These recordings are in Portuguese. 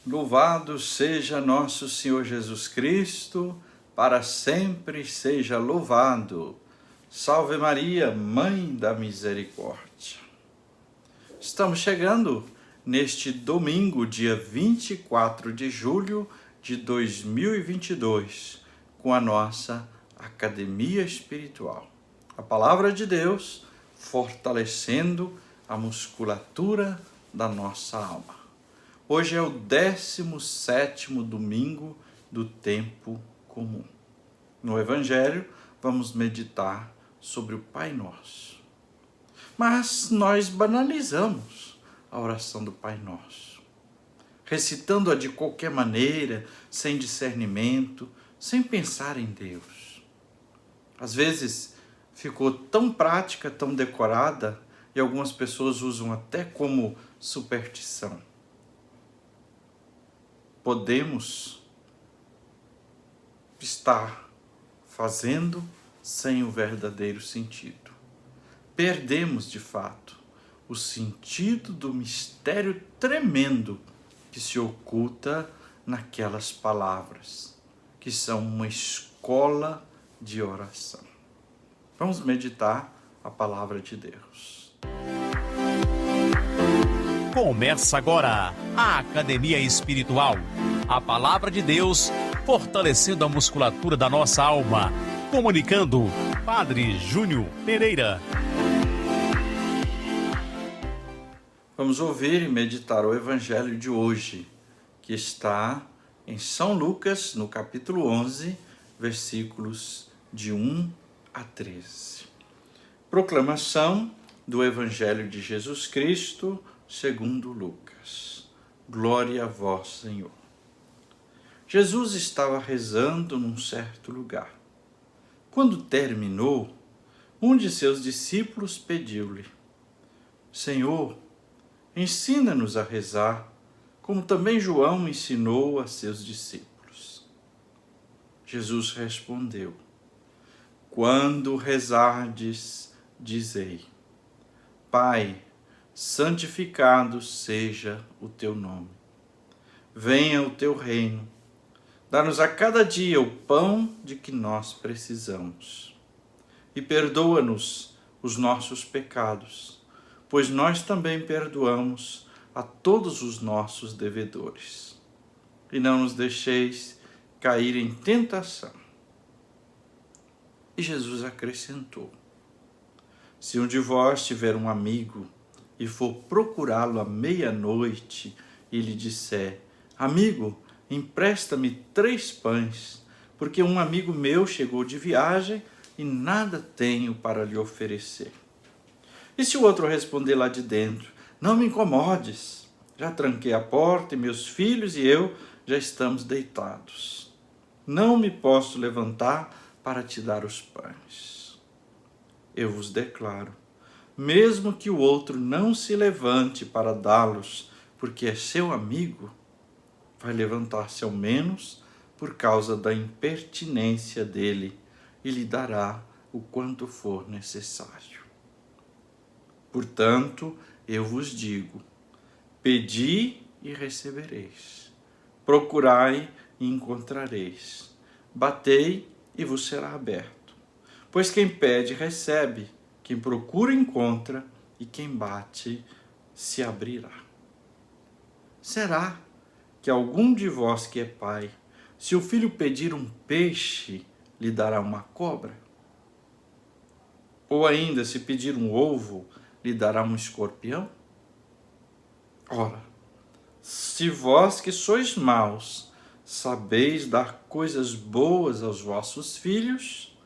Louvado seja nosso Senhor Jesus Cristo, para sempre seja louvado. Salve Maria, Mãe da Misericórdia. Estamos chegando neste domingo, dia 24 de julho de 2022, com a nossa Academia Espiritual. A Palavra de Deus fortalecendo a musculatura da nossa alma. Hoje é o 17º domingo do tempo comum. No Evangelho, vamos meditar sobre o Pai Nosso. Mas nós banalizamos a oração do Pai Nosso, recitando-a de qualquer maneira, sem discernimento, sem pensar em Deus. Às vezes, ficou tão prática, tão decorada, e algumas pessoas usam até como superstição. Podemos estar fazendo sem o verdadeiro sentido. Perdemos, de fato, o sentido do mistério tremendo que se oculta naquelas palavras, que são uma escola de oração. Vamos meditar a palavra de Deus. Começa agora a Academia Espiritual. A Palavra de Deus fortalecendo a musculatura da nossa alma. Comunicando, Padre Júnior Pereira. Vamos ouvir e meditar o Evangelho de hoje, que está em São Lucas, no capítulo 11, versículos de 1 a 13. Proclamação do Evangelho de Jesus Cristo, segundo Lucas. Glória a vós, Senhor. Jesus estava rezando num certo lugar. Quando terminou, um de seus discípulos pediu-lhe: Senhor, ensina-nos a rezar, como também João ensinou a seus discípulos. Jesus respondeu: Quando rezardes, dizei: Pai, santificado seja o teu nome. Venha o teu reino. Dá-nos a cada dia o pão de que nós precisamos. E perdoa-nos os nossos pecados, pois nós também perdoamos a todos os nossos devedores. E não nos deixeis cair em tentação. E Jesus acrescentou: Se um de vós tiver um amigo e for procurá-lo à meia-noite e lhe disser: Amigo, empresta-me 3 pães, porque um amigo meu chegou de viagem e nada tenho para lhe oferecer. E se o outro responder lá de dentro: Não me incomodes, já tranquei a porta e meus filhos e eu já estamos deitados. Não me posso levantar para te dar os pães. Eu vos declaro, mesmo que o outro não se levante para dá-los, porque é seu amigo, vai levantar-se ao menos por causa da impertinência dele e lhe dará o quanto for necessário. Portanto, eu vos digo: pedi e recebereis, procurai e encontrareis, batei e vos será aberto. Pois quem pede, recebe, quem procura, encontra, e quem bate, se abrirá. Será que algum de vós que é pai, se o filho pedir um peixe, lhe dará uma cobra? Ou ainda, se pedir um ovo, lhe dará um escorpião? Ora, se vós que sois maus, sabeis dar coisas boas aos vossos filhos,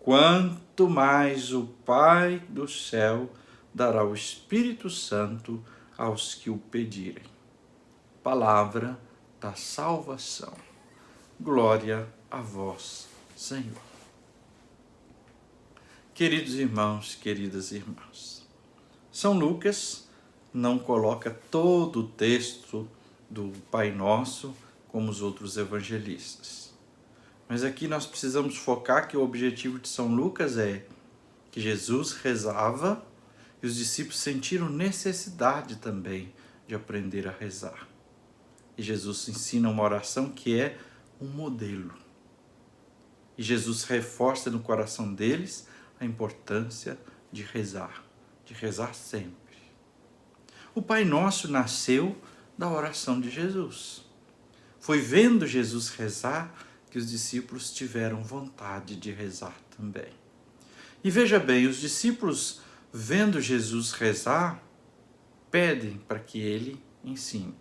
quanto mais o Pai do céu dará o Espírito Santo aos que o pedirem. Palavra da salvação. Glória a vós, Senhor. Queridos irmãos, queridas irmãs, São Lucas não coloca todo o texto do Pai Nosso como os outros evangelistas. Mas aqui nós precisamos focar que o objetivo de São Lucas é que Jesus rezava e os discípulos sentiram necessidade também de aprender a rezar. E Jesus ensina uma oração que é um modelo. E Jesus reforça no coração deles a importância de rezar sempre. O Pai Nosso nasceu da oração de Jesus. Foi vendo Jesus rezar que os discípulos tiveram vontade de rezar também. E veja bem, os discípulos, vendo Jesus rezar, pedem para que ele ensine.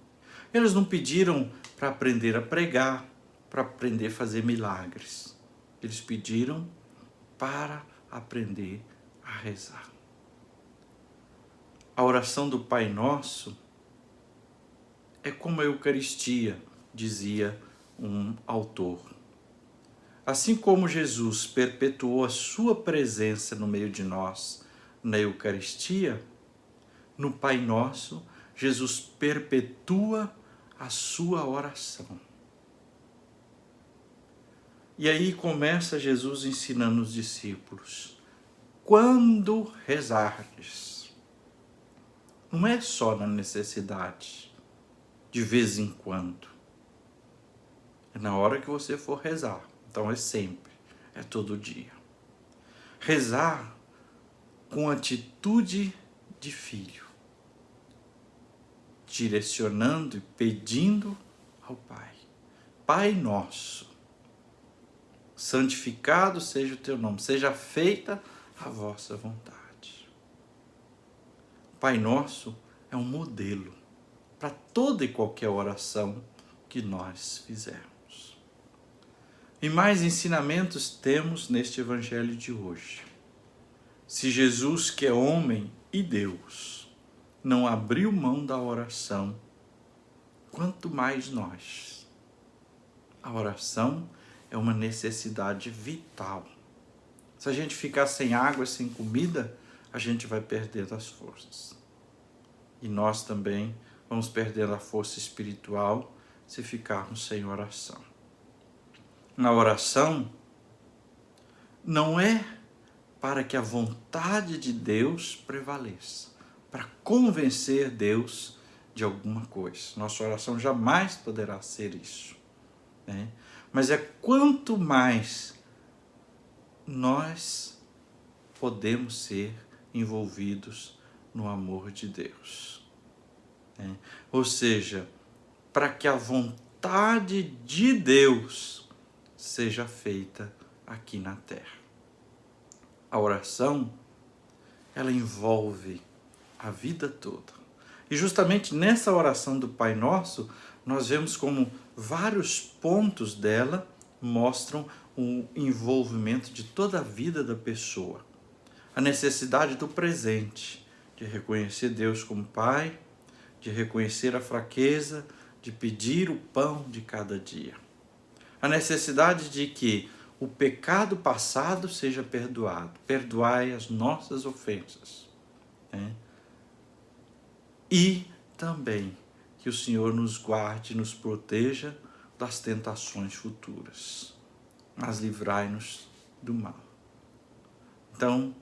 Eles não pediram para aprender a pregar, para aprender a fazer milagres. Eles pediram para aprender a rezar. A oração do Pai Nosso é como a Eucaristia, dizia um autor. Assim como Jesus perpetuou a sua presença no meio de nós na Eucaristia, no Pai Nosso, Jesus perpetua a sua oração. E aí começa Jesus ensinando os discípulos: quando rezardes, não é só na necessidade, de vez em quando. É na hora que você for rezar. Então é sempre, é todo dia. Rezar com atitude de filho, direcionando e pedindo ao Pai: Pai Nosso, santificado seja o teu nome, seja feita a vossa vontade. Pai Nosso é um modelo para toda e qualquer oração que nós fizermos. E mais ensinamentos temos neste Evangelho de hoje. Se Jesus, que é homem e Deus, não abriu mão da oração, quanto mais nós. A oração é uma necessidade vital. Se a gente ficar sem água, sem comida, a gente vai perdendo as forças. E nós também vamos perdendo a força espiritual se ficarmos sem oração. Na oração, não é para que a vontade de Deus prevaleça, para convencer Deus de alguma coisa. Nossa oração jamais poderá ser isso, né? Mas é quanto mais nós podemos ser envolvidos no amor de Deus, né? Ou seja, para que a vontade de Deus seja feita aqui na terra. A oração, ela envolve a vida toda. E justamente nessa oração do Pai Nosso, nós vemos como vários pontos dela mostram o envolvimento de toda a vida da pessoa. A necessidade do presente, de reconhecer Deus como Pai, de reconhecer a fraqueza, de pedir o pão de cada dia. A necessidade de que o pecado passado seja perdoado. Perdoai as nossas ofensas, né? E também que o Senhor nos guarde e nos proteja das tentações futuras. Mas livrai-nos do mal. Então,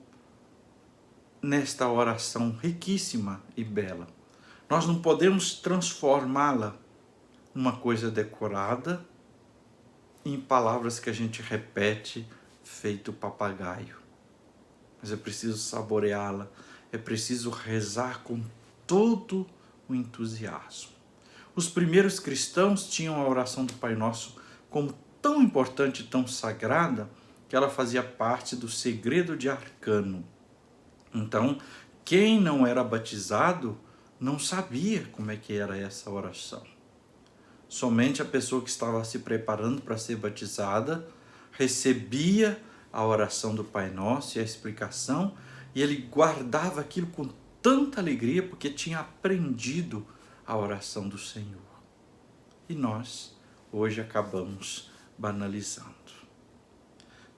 nesta oração riquíssima e bela, nós não podemos transformá-la numa coisa decorada, em palavras que a gente repete feito papagaio. Mas é preciso saboreá-la, é preciso rezar com todo o entusiasmo. Os primeiros cristãos tinham a oração do Pai Nosso como tão importante e tão sagrada que ela fazia parte do segredo de arcano. Então, quem não era batizado não sabia como é que era essa oração. Somente a pessoa que estava se preparando para ser batizada recebia a oração do Pai Nosso e a explicação, e ele guardava aquilo com tanta alegria porque tinha aprendido a oração do Senhor. E nós, hoje, acabamos banalizando.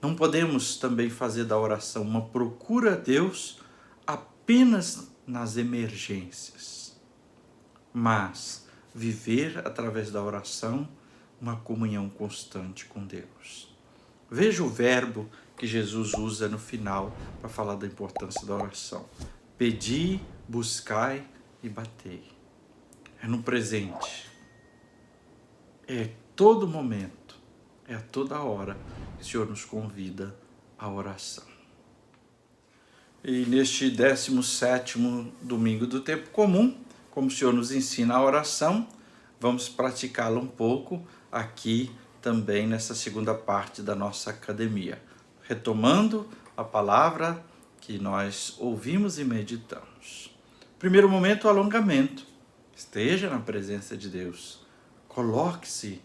Não podemos também fazer da oração uma procura a Deus apenas nas emergências, mas viver através da oração uma comunhão constante com Deus. Veja o verbo que Jesus usa no final para falar da importância da oração. Pedi, buscai e batei. É no presente. É todo momento, é a toda hora que o Senhor nos convida à oração. E neste 17º domingo do tempo comum, como o Senhor nos ensina a oração, vamos praticá-la um pouco aqui também nessa segunda parte da nossa academia, retomando a palavra que nós ouvimos e meditamos. Primeiro momento, o alongamento. Esteja na presença de Deus. Coloque-se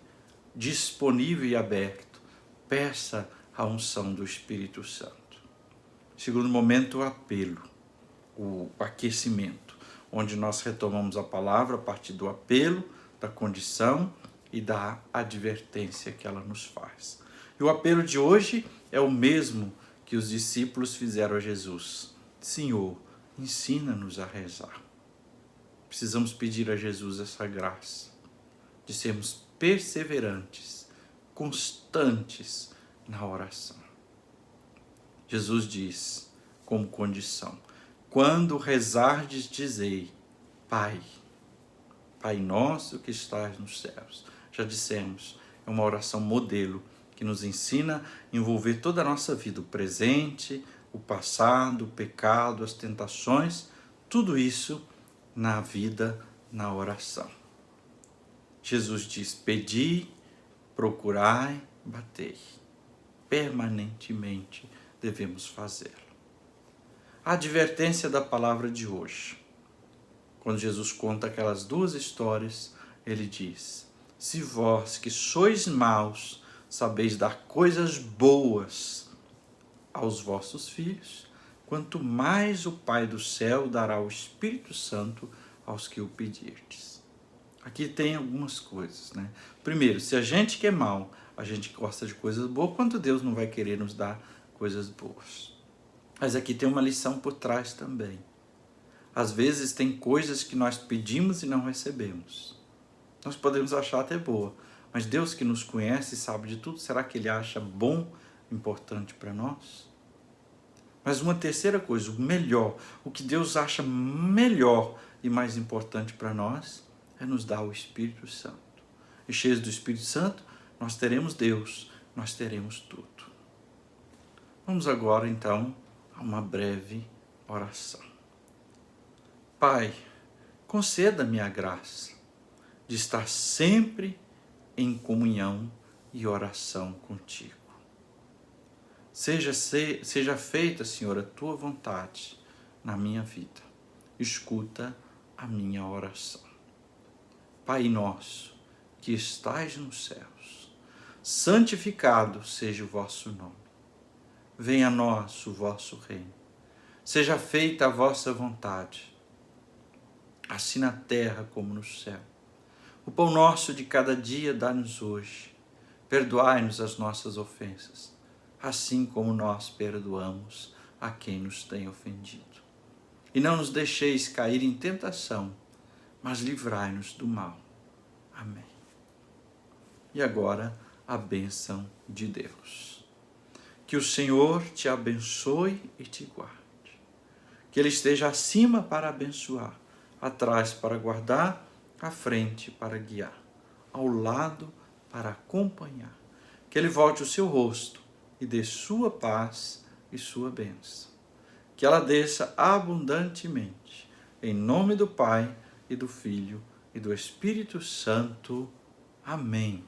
disponível e aberto. Peça a unção do Espírito Santo. Segundo momento, o apelo, o aquecimento, onde nós retomamos a palavra a partir do apelo, da condição e da advertência que ela nos faz. E o apelo de hoje é o mesmo que os discípulos fizeram a Jesus. Senhor, ensina-nos a rezar. Precisamos pedir a Jesus essa graça de sermos perseverantes, constantes na oração. Jesus diz, como condição, quando rezardes, dizei, Pai, Pai nosso que estás nos céus. Já dissemos, é uma oração modelo que nos ensina a envolver toda a nossa vida, o presente, o passado, o pecado, as tentações, tudo isso na vida, na oração. Jesus diz, pedi, procurai, batei. Permanentemente devemos fazê-lo. A advertência da palavra de hoje. Quando Jesus conta aquelas duas histórias, ele diz, se vós que sois maus, sabeis dar coisas boas aos vossos filhos, quanto mais o Pai do céu dará o Espírito Santo aos que o pedirdes. Aqui tem algumas coisas, né? Primeiro, se a gente que é mau, a gente gosta de coisas boas, quanto Deus não vai querer nos dar coisas boas? Mas aqui tem uma lição por trás também. Às vezes tem coisas que nós pedimos e não recebemos. Nós podemos achar até boa, mas Deus que nos conhece e sabe de tudo, será que Ele acha bom, importante para nós? Mas uma terceira coisa, o melhor, o que Deus acha melhor e mais importante para nós, é nos dar o Espírito Santo. E cheios do Espírito Santo, nós teremos Deus, nós teremos tudo. Vamos agora, então, a uma breve oração. Pai, conceda-me a graça de estar sempre em comunhão e oração contigo. Seja feita, Senhor, a tua vontade na minha vida. Escuta a minha oração. Pai nosso, que estais nos céus, santificado seja o vosso nome. Venha a nós o vosso reino. Seja feita a vossa vontade, assim na terra como no céu. O pão nosso de cada dia dá-nos hoje. Perdoai-nos as nossas ofensas, assim como nós perdoamos a quem nos tem ofendido. E não nos deixeis cair em tentação, mas livrai-nos do mal. Amém. E agora, a bênção de Deus. Que o Senhor te abençoe e te guarde. Que Ele esteja acima para abençoar, atrás para guardar, à frente para guiar, ao lado para acompanhar. Que Ele volte o seu rosto e dê sua paz e sua bênção. Que ela desça abundantemente, em nome do Pai e do Filho e do Espírito Santo. Amém.